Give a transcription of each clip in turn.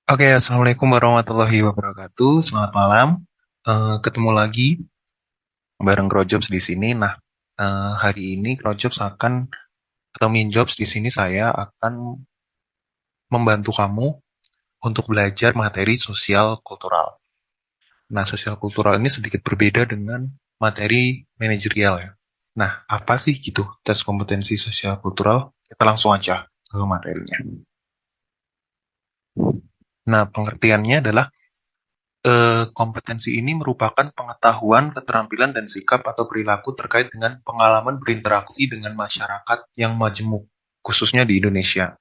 Oke, Assalamualaikum warahmatullahi wabarakatuh. Selamat malam. Ketemu lagi bareng Crowdjobs di sini. Nah, hari ini Crowdjobs akan atau Minjobs di sini saya akan membantu kamu untuk belajar materi sosial kultural. Nah, sosial kultural ini sedikit berbeda dengan materi manajerial ya. Nah, apa sih gitu tes kompetensi sosial kultural? Kita langsung aja ke materinya. Nah, pengertiannya adalah kompetensi ini merupakan pengetahuan, keterampilan, dan sikap atau perilaku terkait dengan pengalaman berinteraksi dengan masyarakat yang majemuk, khususnya di Indonesia.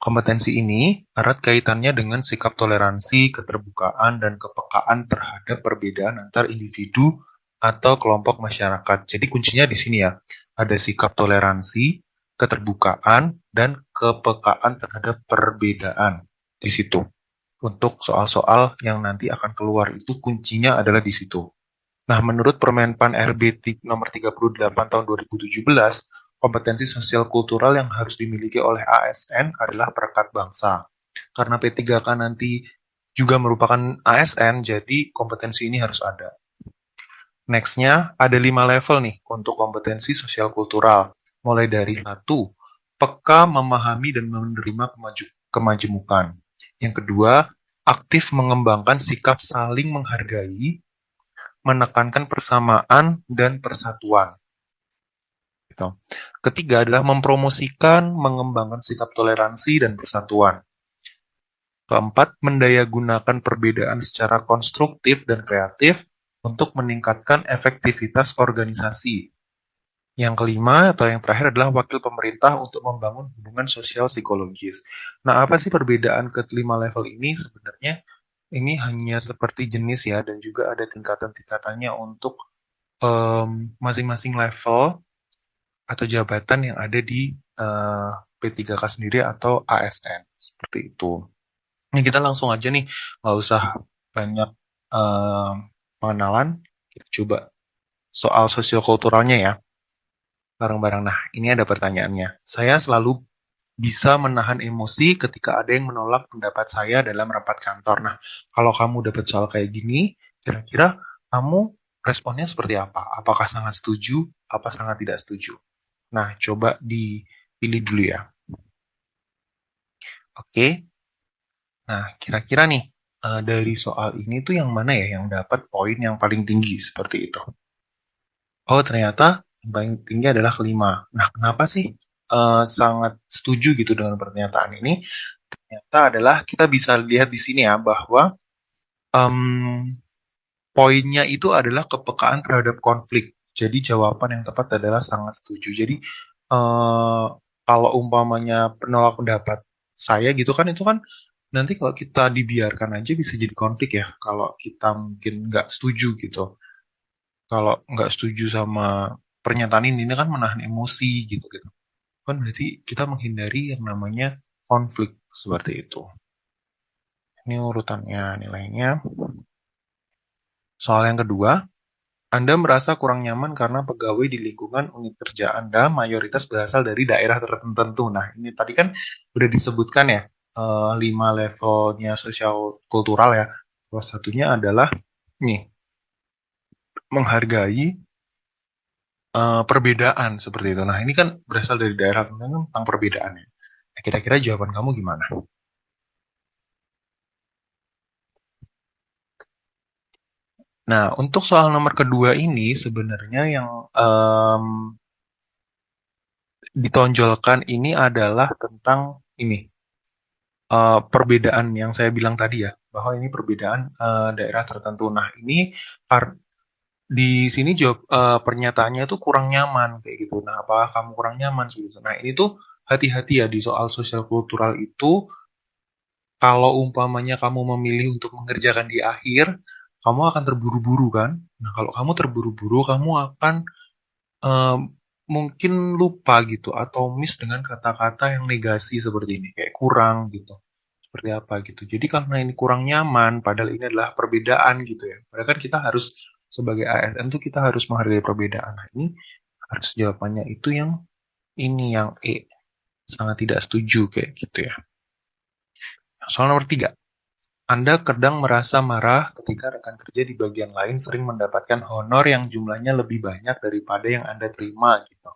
Kompetensi ini erat kaitannya dengan sikap toleransi, keterbukaan, dan kepekaan terhadap perbedaan antar individu atau kelompok masyarakat. Jadi kuncinya di sini ya, ada sikap toleransi, keterbukaan, dan kepekaan terhadap perbedaan di situ. Untuk soal-soal yang nanti akan keluar itu kuncinya adalah di situ. Nah, menurut Permenpan RB nomor 38 tahun 2017, kompetensi sosial kultural yang harus dimiliki oleh ASN adalah perekat bangsa. Karena P3K nanti juga merupakan ASN, jadi kompetensi ini harus ada. Next-nya, ada 5 level nih untuk kompetensi sosial kultural. Mulai dari satu, peka memahami dan menerima kemajemukan. Yang kedua, aktif mengembangkan sikap saling menghargai, menekankan persamaan dan persatuan. Gitu. Ketiga adalah mempromosikan, mengembangkan sikap toleransi dan persatuan. Keempat, mendayagunakan perbedaan secara konstruktif dan kreatif untuk meningkatkan efektivitas organisasi. Yang kelima atau yang terakhir adalah wakil pemerintah untuk membangun hubungan sosial psikologis. Nah, apa sih perbedaan kelima level ini? Sebenarnya ini hanya seperti jenis ya, dan juga ada tingkatan-tingkatannya untuk masing-masing level atau jabatan yang ada di P3K sendiri atau ASN. Seperti itu. Ini kita langsung aja nih, nggak usah banyak pengenalan. Kita coba soal sosiokulturalnya ya, bareng-bareng. Nah, ini ada pertanyaannya. Saya selalu bisa menahan emosi ketika ada yang menolak pendapat saya dalam rapat kantor. Nah, kalau kamu dapat soal kayak gini, kira-kira kamu responnya seperti apa? Apakah sangat setuju? Apa sangat tidak setuju? Nah, coba dipilih dulu ya. Oke. Nah, kira-kira nih, dari soal ini tuh yang mana ya yang dapat poin yang paling tinggi seperti itu? Oh, ternyata yang paling tinggi adalah kelima. Nah, kenapa sih sangat setuju gitu dengan pernyataan ini? Ternyata adalah kita bisa lihat di sini ya bahwa em, poinnya itu adalah kepekaan terhadap konflik. Jadi jawaban yang tepat adalah sangat setuju. Jadi eh, kalau umpamanya penolak pendapat saya gitu kan itu kan nanti kalau kita dibiarkan aja bisa jadi konflik ya. Kalau kita mungkin nggak setuju gitu. Kalau nggak setuju sama pernyataan ini kan menahan emosi gitu gitu. Kan berarti kita menghindari yang namanya konflik seperti itu. Ini urutannya nilainya. Soal yang kedua, Anda merasa kurang nyaman karena pegawai di lingkungan unit kerja Anda mayoritas berasal dari daerah tertentu. Nah, ini tadi kan udah disebutkan ya, 5 levelnya sosial kultural ya. Salah satunya adalah nih, menghargai perbedaan seperti itu. Nah, ini kan berasal dari daerah tertentu kan tentang perbedaannya. Nah, kira-kira jawaban kamu gimana? Nah, untuk soal nomor kedua ini sebenarnya yang em, ditonjolkan ini adalah tentang ini perbedaan yang saya bilang tadi ya, bahwa ini perbedaan daerah tertentu. Nah, ini di sini jawab pernyataannya tuh kurang nyaman kayak gitu. Nah, apakah kamu kurang nyaman seperti itu? Nah, ini tuh hati-hati ya di soal sosial kultural itu kalau umpamanya kamu memilih untuk mengerjakan di akhir, kamu akan terburu-buru kan? Nah, kalau kamu terburu-buru, kamu akan eh, mungkin lupa gitu atau miss dengan kata-kata yang negasi seperti ini, kayak kurang gitu. Seperti apa gitu. Jadi karena ini kurang nyaman, padahal ini adalah perbedaan gitu ya. Padahal kan kita harus sebagai ASN tuh kita harus menghargai perbedaan. Nah, ini harus jawabannya itu yang ini yang E. Sangat tidak setuju kayak gitu ya. Soal nomor 3. Anda kadang merasa marah ketika rekan kerja di bagian lain sering mendapatkan honor yang jumlahnya lebih banyak daripada yang Anda terima gitu.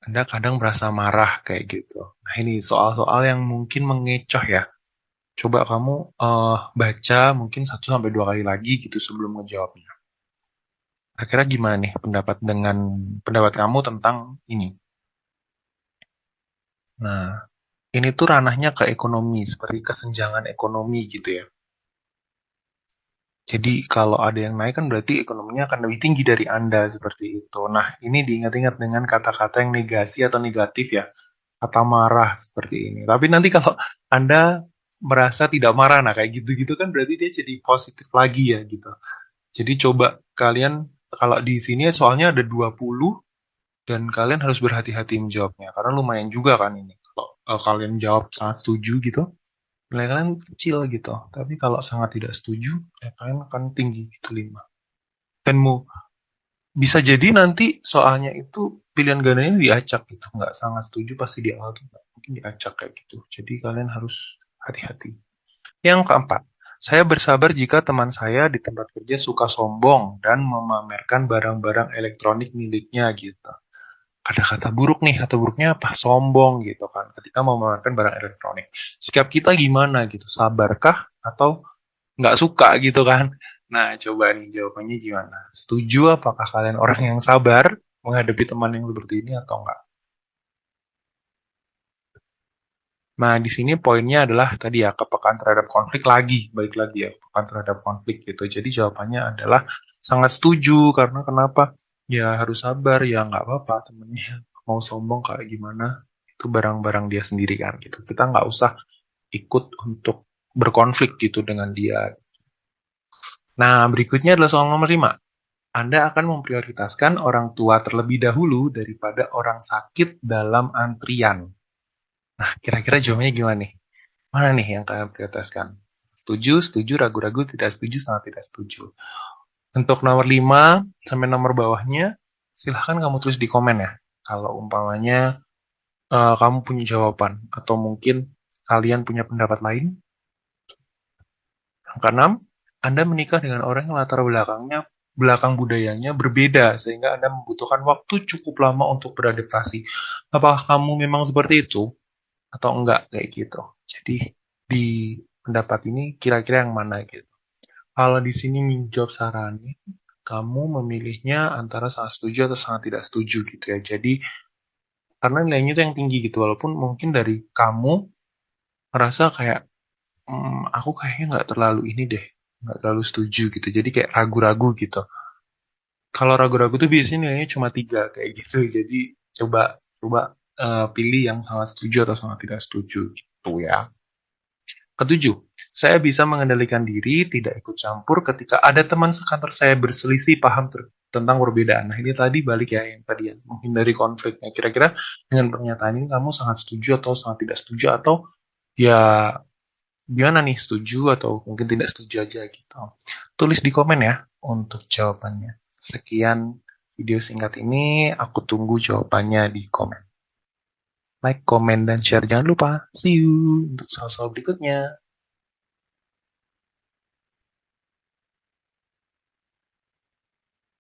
Anda kadang merasa marah kayak gitu. Nah, ini soal-soal yang mungkin mengecoh ya. Coba kamu baca mungkin 1 sampai 2 kali lagi gitu sebelum ngejawabnya. Kira-kira gimana nih pendapat kamu tentang ini? Nah, ini tuh ranahnya ke ekonomi, seperti kesenjangan ekonomi gitu ya. Jadi kalau ada yang naik kan berarti ekonominya akan lebih tinggi dari Anda seperti itu. Nah, ini diingat-ingat dengan kata-kata yang negasi atau negatif ya, kata marah seperti ini. Tapi nanti kalau Anda merasa tidak marah, nah kayak gitu-gitu kan berarti dia jadi positif lagi ya gitu. Jadi coba kalian, kalau di sini soalnya ada 20 dan kalian harus berhati-hati menjawabnya karena lumayan juga kan ini. Kalau kalian jawab sangat setuju gitu, nilai kalian kecil gitu. Tapi kalau sangat tidak setuju, nilai kalian akan tinggi gitu 5. Dan bisa jadi nanti soalnya itu pilihan gandanya diacak gitu. Nggak sangat setuju pasti di awal tuh mungkin diacak kayak gitu. Jadi kalian harus hati-hati. Yang keempat, saya bersabar jika teman saya di tempat kerja suka sombong dan memamerkan barang-barang elektronik miliknya gitu. Ada kata buruk nih, kata buruknya apa? Sombong gitu kan, ketika memamerkan barang elektronik. Sikap kita gimana gitu? Sabarkah atau nggak suka gitu kan? Nah, coba nih jawabannya gimana? Setuju apakah kalian orang yang sabar menghadapi teman yang seperti ini atau enggak? Nah, di sini poinnya adalah tadi ya, kepekaan terhadap konflik lagi, baik lagi ya, kepekaan terhadap konflik gitu. Jadi jawabannya adalah sangat setuju, karena kenapa? Ya harus sabar, ya nggak apa-apa temennya mau sombong kayak gimana, itu barang-barang dia sendiri kan gitu. Kita nggak usah ikut untuk berkonflik gitu dengan dia. Nah, berikutnya adalah soal nomor 5. Anda akan memprioritaskan orang tua terlebih dahulu daripada orang sakit dalam antrian. Nah, kira-kira jawabannya gimana nih? Mana nih yang kalian prioritaskan? Setuju, setuju, ragu-ragu, tidak setuju, sangat tidak setuju. Untuk nomor 5 sampai nomor bawahnya, silahkan kamu tulis di komen ya. Kalau umpamanya kamu punya jawaban, atau mungkin kalian punya pendapat lain. Yang keenam, Anda menikah dengan orang yang latar belakang budayanya berbeda, sehingga Anda membutuhkan waktu cukup lama untuk beradaptasi. Apakah kamu memang seperti itu? Atau enggak kayak gitu. Jadi di pendapat ini kira-kira yang mana gitu. Kalau di sini menjawab sarannya, kamu memilihnya antara sangat setuju atau sangat tidak setuju gitu ya. Jadi karena nilainya itu yang tinggi gitu, walaupun mungkin dari kamu merasa kayak aku kayaknya nggak terlalu ini deh, nggak terlalu setuju gitu. Jadi kayak ragu-ragu gitu. Kalau ragu-ragu tuh biasanya nilainya cuma 3 kayak gitu. Jadi coba coba pilih yang sangat setuju atau sangat tidak setuju gitu ya. Ketujuh, saya bisa mengendalikan diri, tidak ikut campur ketika ada teman sekantor saya berselisih paham tentang perbedaan. Nah, ini tadi balik ya, yang tadi ya, menghindari konfliknya. Kira-kira dengan pernyataan ini kamu sangat setuju atau sangat tidak setuju, atau ya gimana nih, setuju atau mungkin tidak setuju aja gitu. Tulis di komen ya untuk jawabannya. Sekian video singkat ini, aku tunggu jawabannya di komen. Like, komen, dan share. Jangan lupa. See you untuk soal-soal berikutnya.